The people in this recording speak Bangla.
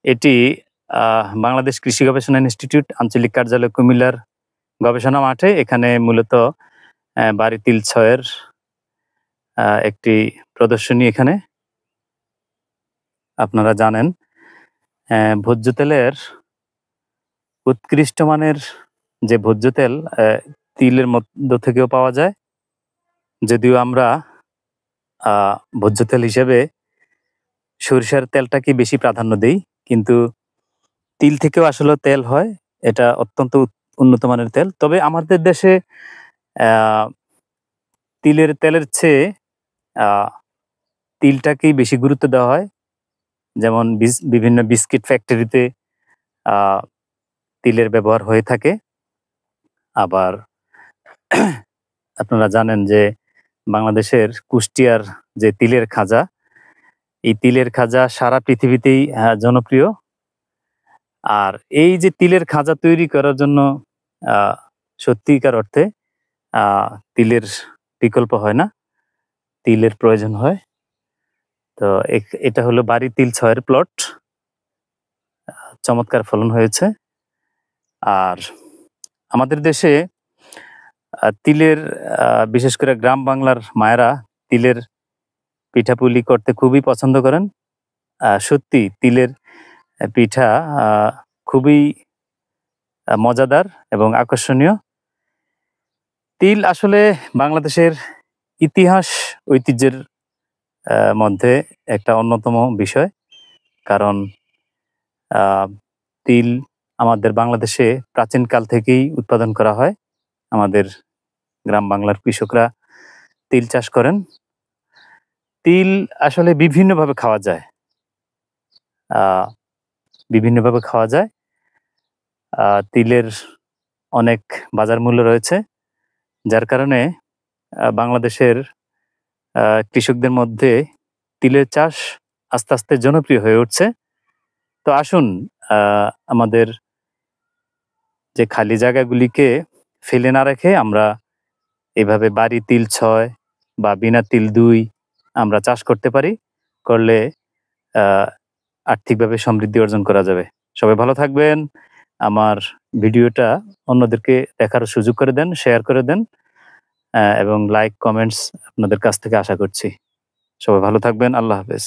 এটি বাংলাদেশ কৃষি গবেষণা ইনস্টিটিউট আঞ্চলিক কার্যালয় কুমিল্লার গবেষণা মাঠে। এখানে মূলত বাড়ি তিল ৬ এর একটি প্রদর্শনী এখানে। আপনারা জানেন ভোজ্য তেলের উৎকৃষ্ট মানের যে ভোজ্য তেল তিলের মধ্য থেকেও পাওয়া যায়। যদিও আমরা ভোজ্য তেল হিসেবে সরিষার তেলটাকে বেশি প্রাধান্য দেই, কিন্তু তিল থেকেও আসলে তেল হয়। এটা অত্যন্ত উন্নত মানের তেল। তবে আমাদের দেশে তিলের তেলের চেয়ে তিলটাকেই বেশি গুরুত্ব দেওয়া হয়। যেমন বিভিন্ন বিস্কিট ফ্যাক্টরিতে তিলের ব্যবহার হয়ে থাকে। আবার আপনারা জানেন যে বাংলাদেশের কুষ্টিয়ার যে তিলের খাজা, এই তিলের খাজা সারা পৃথিবীতেই জনপ্রিয়। আর এই যে তিলের খাজা তৈরি করার জন্য সত্যিকার অর্থে তিলের বিকল্প হয় না, তিলের প্রয়োজন হয়। তো এটা হলো বাড়ি তিল ৬ এর প্লট। চমৎকার ফলন হয়েছে। আর আমাদের দেশে তিলের বিশেষ করে গ্রাম বাংলার মায়েরা তিলের পিঠাপুলি করতে খুবই পছন্দ করেন। সত্যি তিলের পিঠা খুবই মজাদার এবং আকর্ষণীয়। তিল আসলে বাংলাদেশের ইতিহাস ঐতিহ্যের মধ্যে একটা অন্যতম বিষয়। কারণ তিল আমাদের বাংলাদেশে প্রাচীনকাল থেকেই উৎপাদন করা হয়। আমাদের গ্রাম বাংলার কৃষকরা তিল চাষ করেন। তিল আসলে বিভিন্নভাবে খাওয়া যায়। বিভিন্নভাবে খাওয়া যায়। তিলের অনেক বাজার মূল্য রয়েছে, যার কারণে বাংলাদেশের কৃষকদের মধ্যে তিলের চাষ আস্তে আস্তে জনপ্রিয় হয়ে উঠছে। তো আসুন আমাদের যে খালি জায়গাগুলিকে ফেলে না রেখে আমরা এভাবে বাড়ি তিল ৬ বা বিনা তিল ২ আমরা চাষ করতে পারি। করলে আর্থিকভাবে সমৃদ্ধি অর্জন করা যাবে। সবাই ভালো থাকবেন। আমার ভিডিওটা অন্যদেরকে দেখার সুযোগ করে দেন, শেয়ার করে দেন এবং লাইক, কমেন্টস আপনাদের কাছ থেকে আশা করছি। সবাই ভালো থাকবেন। আল্লাহ হাফেজ।